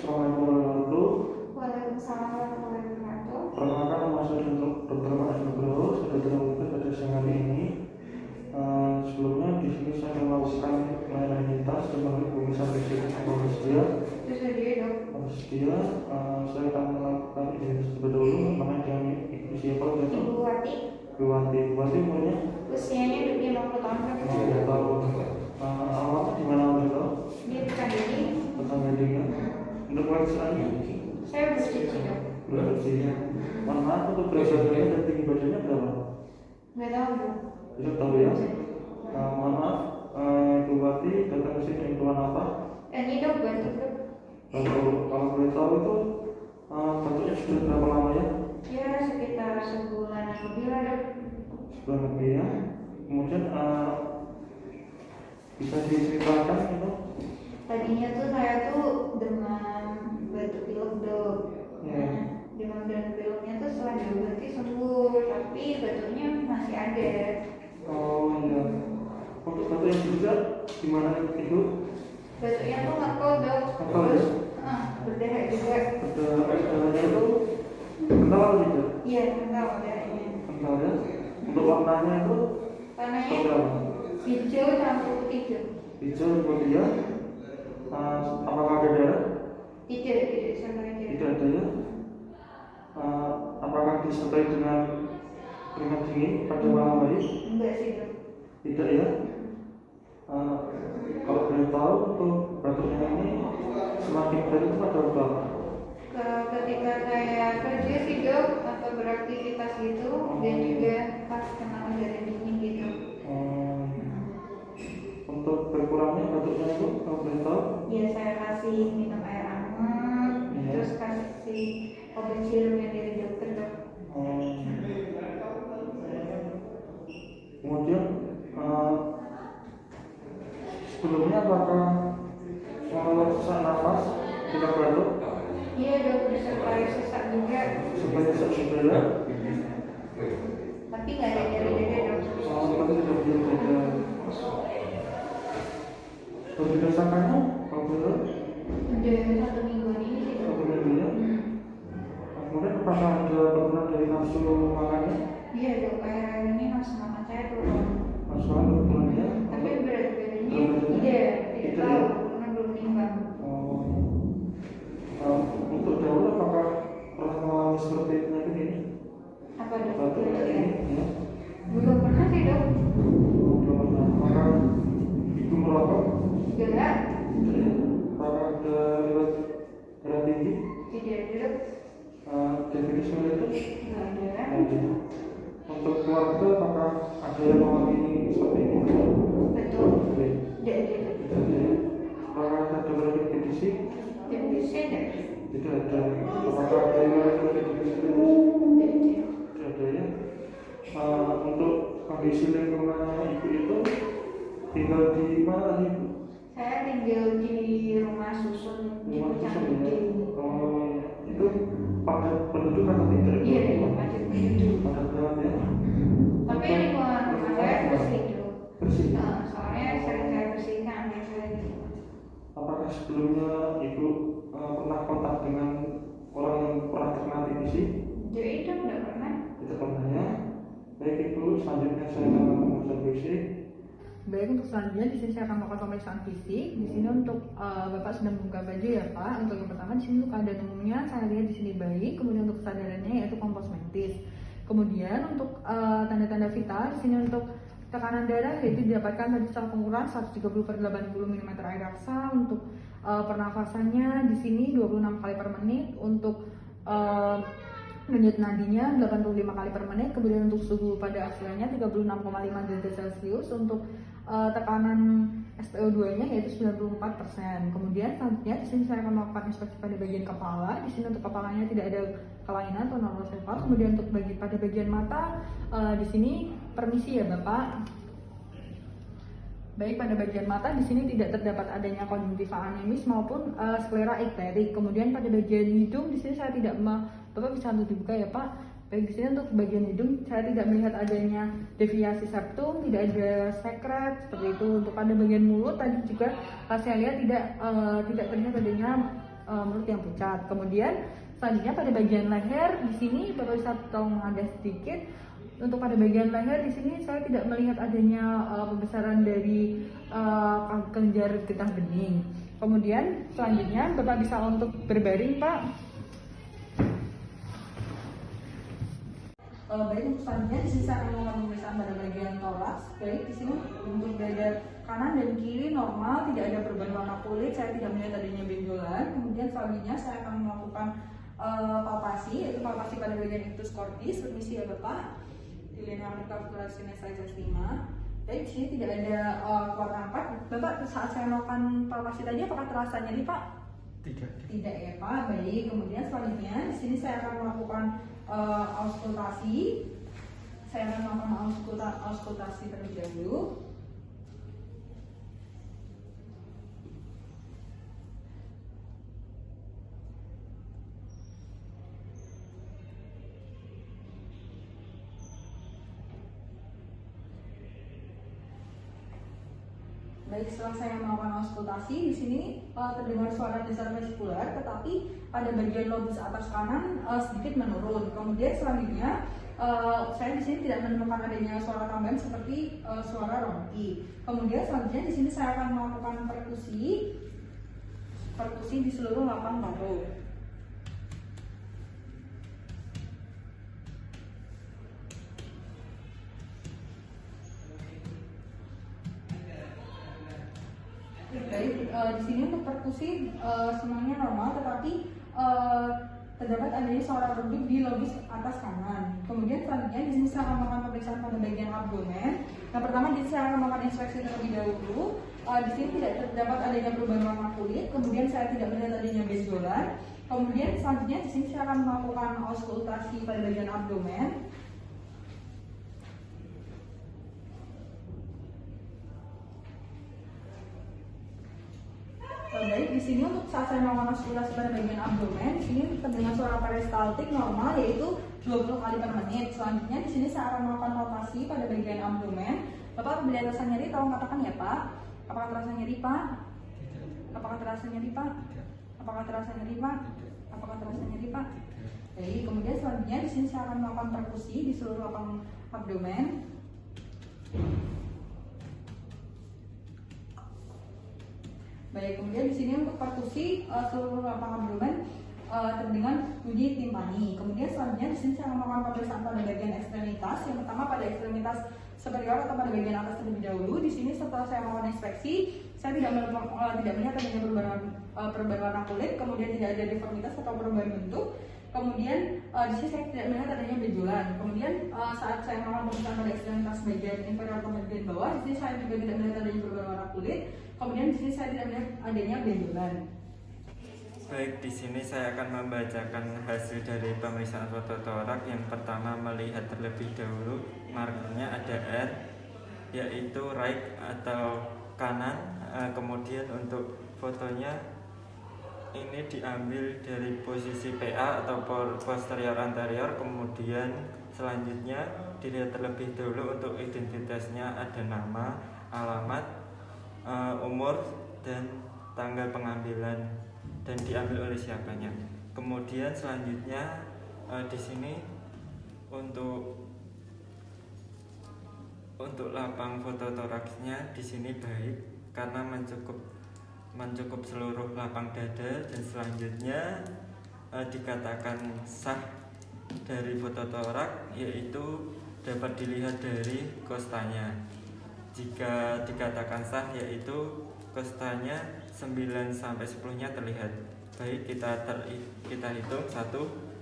Assalamualaikum warahmatullahi wabarakatuh. Waalaikumsalam warahmatullahi wabarakatuh. Perkenalkan, nama saya Dr. Mas Nugroho, sudah terlibat pada siang hari ini. Sebelumnya di sini saya melakukan pelayanan lintas dan pemeriksaan fisik bersedia. Saya akan melakukan identitas terlebih dahulu. Namanya dengan ibu siapa? Ibu Wati. Ibu Wati umurnya? Usianya 50 tahun. Tidak tahu. Alamatnya di mana tahu? Dia Pekanbaru. Pekanbaru. Untuk pemeriksaannya? Saya bercuci dok. Bercuci. Mohon maaf, untuk berat badannya dan tinggi badannya berapa? Nggak tahu dok. Tidak tahu ya. Mohon maaf, Ibu Wati datang ke sini dengan keluhan apa? Ini dok batuk dok. Kalau boleh tahu itu batuknya sudah berapa lama ya? Ya sekitar sebulan lebih lah dok. Sebulan lebih ya. Kemudian bisa diceritakan itu? Tadinya tuh saya tuh demam batuk pilek dok. Ya. Demam dan pileknya tuh setelah diobati sembuh, tapi batuknya masih ada. Oh iya. Untuk batuk yang juga gimana itu? Batuknya tuh ngekol dok. Terus berdarah juga. Berdarahnya itu kental atau tidak? Iya kental darahnya. Kental ya. Untuk warnanya itu Warnanya berapa? hijau campur hijau. Hijau kemudian apakah ada darah? Tidak sama aja. Tidak ada ya. Apakah disertai dengan keringat dingin pada malam hari? Enggak sih dok. Tidak ya. Kalau boleh tahu untuk batuknya ini semakin dari itu pada berapa? Ketika saya kerja sih dok atau beraktivitas gitu dan juga pas kena udara dingin gitu. Untuk berkurangnya batuknya itu kalau boleh tahu? Ya saya kasih minum air hangat, terus kasih obat sirup yang dari dokter dok. Kemudian sebelumnya apakah sesak nafas tidak batuk? Iya dok, disertai sesak juga. Supaya sesak juga ya? Tapi nggak ada nyeri dada dok. Tapi tidak berbeda. Kalau dirasakannya, kalau boleh? Udah 1 mingguan ini sih dok. 1 minggu ya? Kemudian apakah ada penurunan dari nafsu makannya? Iya dok, akhir-akhir ini nafsu makan saya turun. Nafsu makan turun ya? Tapi berat badannya tidak tahu karena belum nimbang. Untuk dahulu apakah pernah mengalami seperti penyakit ini? Apa dok? Batuk ini ya? Belum pernah sih dok. Belum pernah. Apakah ibu merokok? Enggak. Apakah ada riwayat darah tinggi? Tidak ada dok. Diabetes mellitus? Enggak ada. Ada. Untuk keluarga apakah ada yang mengalami seperti ini? Betul. Tidak Tidak ada. ada ya? Apakah ada penyakit fisik? Tidak ada. Tidak ada. Apakah ada yang mengalami diabetes mellitus? Tidak ada. Tidak ada ya? Untuk kondisi lingkungan ibu itu tinggal di mana ibu? Saya tinggal di rumah susun di Rumah susun ya? Canggu. Itu padat penduduk atau tidak? Iya, iya, padat penduduk. Padat banget ya? Tapi lingkungan rumah saya bersih dok. Bersih. Soalnya sering saya bersihkan biasanya. Apakah sebelumnya ibu pernah kontak dengan orang yang pernah terkena TBC? Jadi itu tidak pernah. Tidak pernah ya? Baik ibu, selanjutnya saya akan melakukan fisik. Baik, untuk selanjutnya di sini saya akan melakukan pemeriksaan fisik. Di sini untuk Bapak sedang membuka baju ya Pak. Untuk yang pertama di sini untuk keadaan umumnya saya lihat di sini baik. Kemudian untuk kesadarannya yaitu kompos mentis. Kemudian untuk tanda-tanda vital di sini untuk tekanan darah yaitu didapatkan tadi secara pengukuran 130/80 mm air raksa. Untuk pernafasannya di sini 26 kali per menit. Untuk denyut nadinya 85 kali per menit. Kemudian untuk suhu pada aksirnya 36,5 derajat Celcius. Untuk tekanan SpO2-nya yaitu 94%. Kemudian selanjutnya di sini saya akan melakukan inspeksi pada bagian kepala. Di sini untuk kepalanya tidak ada kelainan atau normosefal. Kemudian untuk pada bagian mata di sini permisi ya Bapak. Baik, pada bagian mata di sini tidak terdapat adanya konjungtiva anemis maupun sklera ikterik. Kemudian pada bagian hidung di sini saya tidak Bapak bisa untuk dibuka ya Pak. Baik, di sini untuk bagian hidung saya tidak melihat adanya deviasi septum, tidak ada sekret seperti itu. Untuk pada bagian mulut tadi juga saya lihat tidak terlihat adanya mulut yang pucat. Kemudian selanjutnya pada bagian leher di sini Bapak bisa tolong mengadah sedikit. Untuk pada bagian leher di sini saya tidak melihat adanya pembesaran dari kelenjar getah bening. Kemudian selanjutnya Bapak bisa untuk berbaring, Pak. Baik, untuk selanjutnya di sini saya akan melakukan pemeriksaan pada bagian toraks. Baik, di sini untuk dada kanan dan kiri normal, tidak ada perubahan warna kulit, saya tidak melihat adanya benjolan. Kemudian selanjutnya saya akan melakukan palpasi, yaitu palpasi pada bagian ictus cordis. Permisi ya Bapak. Linear calculation exercise 5. Baik, di sini tidak ada keluar nampak. Bapak saat saya melakukan palpasi tadi apakah terasa nyeri, Pak? Tidak ya Pak. Baik, kemudian selanjutnya di sini saya akan melakukan auskultasi. Saya akan melakukan auskultasi terlebih dahulu. Baik, setelah saya melakukan auskultasi, di sini terdengar suara desar vesikular, tetapi pada bagian lobus atas kanan sedikit menurun. Kemudian selanjutnya saya di sini tidak menemukan adanya suara tambahan seperti suara ronki. Kemudian selanjutnya di sini saya akan melakukan perkusi di seluruh lapang paru. Baik, di sini untuk perkusi semuanya normal, tetapi terdapat adanya suara redup di lobus atas kanan. Kemudian selanjutnya di sini saya akan melakukan pemeriksaan pada bagian abdomen. Yang pertama di sini saya akan melakukan inspeksi terlebih dahulu. Di sini tidak terdapat adanya perubahan warna kulit. Kemudian saya tidak melihat adanya benjolan. Kemudian selanjutnya di sini saya akan melakukan auskultasi pada bagian abdomen. Baik, di sini untuk saat saya melakukan auskultasi pada bagian abdomen, di sini terdengar suara peristaltik normal yaitu 20 kali per menit. Selanjutnya di sini saya akan melakukan palpasi pada bagian abdomen. Bapak apabila terasa nyeri, tolong katakan ya Pak. Apakah terasa nyeri Pak? Apakah terasa nyeri Pak? Apakah terasa nyeri Pak? Apakah terasa nyeri Pak? Baik, kemudian selanjutnya di sini saya akan melakukan perkusi di seluruh lapang abdomen. Baik, kemudian di sini untuk perkusi seluruh lapang abdomen terdengar bunyi timpani. Kemudian selanjutnya di sini saya akan melakukan pemeriksaan pada bagian ekstremitas. Yang pertama pada ekstremitas superior atau pada bagian atas terlebih dahulu. Di sini setelah saya melakukan inspeksi, saya tidak melihat adanya perubahan warna kulit, kemudian tidak ada deformitas atau perubahan bentuk. Kemudian di sini saya tidak melihat adanya benjolan. Kemudian saat saya melakukan pemeriksaan pada ekstremitas bagian inferior atau bagian bawah, di sini saya juga tidak melihat adanya perubahan warna kulit. Kemudian di sini saya tidak melihat adanya benjolan. Baik, di sini saya akan membacakan hasil dari pemeriksaan fototorak. Yang pertama melihat terlebih dahulu markernya ada R, yaitu right atau kanan. Kemudian untuk fotonya ini diambil dari posisi PA atau posterior anterior. Kemudian selanjutnya dilihat terlebih dahulu untuk identitasnya, ada nama, alamat, umur, dan tanggal pengambilan dan diambil oleh siapanya. Kemudian selanjutnya di sini untuk lapang fototoraksnya di sini baik karena mencukup seluruh lapang dada, dan selanjutnya dikatakan sah dari fototorak yaitu dapat dilihat dari kostanya. Jika dikatakan sah yaitu kostanya 9 sampai 10-nya terlihat. Baik, kita hitung 1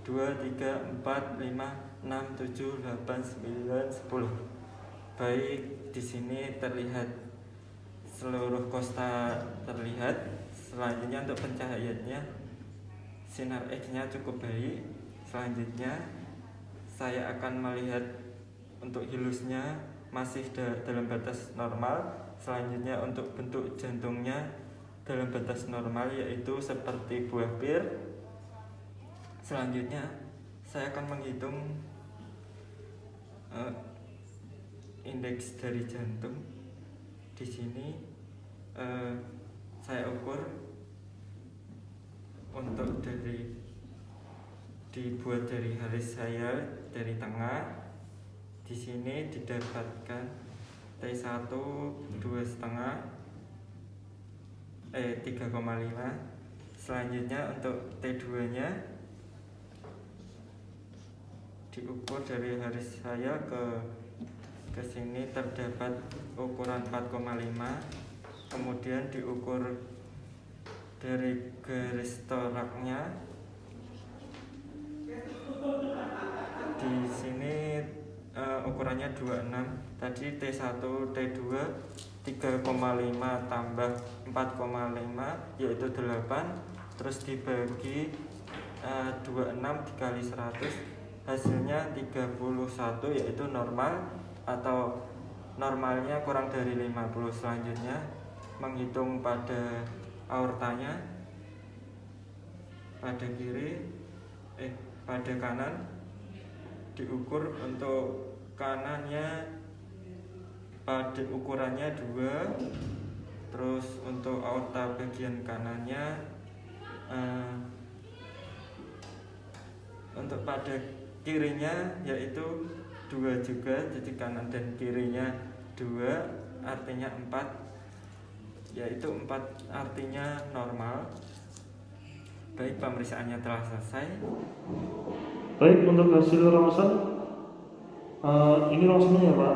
2 3 4 5 6 7 8 9 10. Baik, di sini terlihat seluruh kosta terlihat. Selanjutnya untuk pencahayaannya sinar X-nya cukup baik. Selanjutnya saya akan melihat untuk hilusnya masih dalam batas normal. Selanjutnya untuk bentuk jantungnya dalam batas normal yaitu seperti buah pir. Selanjutnya saya akan menghitung indeks dari jantung. Di sini saya ukur untuk dibuat dari garis saya dari tengah. Di sini didapatkan T1 2,5 3,5. Selanjutnya untuk T2 nya diukur dari garis saya ke sini terdapat ukuran 4,5. Kemudian diukur dari garis toraknya. Di sini ukurannya 26. Tadi T1 T2 3,5 tambah 4,5 yaitu 8. Terus dibagi 26 dikali 100 hasilnya 31 yaitu normal atau normalnya kurang dari 50. Selanjutnya menghitung pada aortanya pada kanan. Diukur untuk kanannya pada ukurannya 2. Terus untuk aorta bagian kanannya untuk pada kirinya yaitu 2 juga, jadi kanan dan kirinya 2 artinya 4, yaitu 4 artinya normal. Baik, pemeriksaannya telah selesai. Baik, untuk hasil ronsen ini ronsennya ya Pak.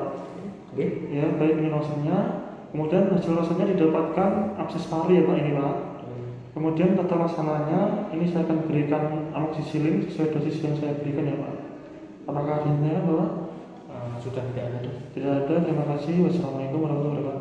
Oke. Ya, baik, ini ronsennya. Kemudian hasil ronsennya didapatkan abses pari ya Pak ini Pak. Kemudian tata laksananya ini saya akan berikan amoksisilin sesuai dosis yang saya berikan ya Pak. Apakah ada yang Bapak? Sudah tidak ada. Tidak ada. Terima kasih. Wassalamualaikum warahmatullahi wabarakatuh.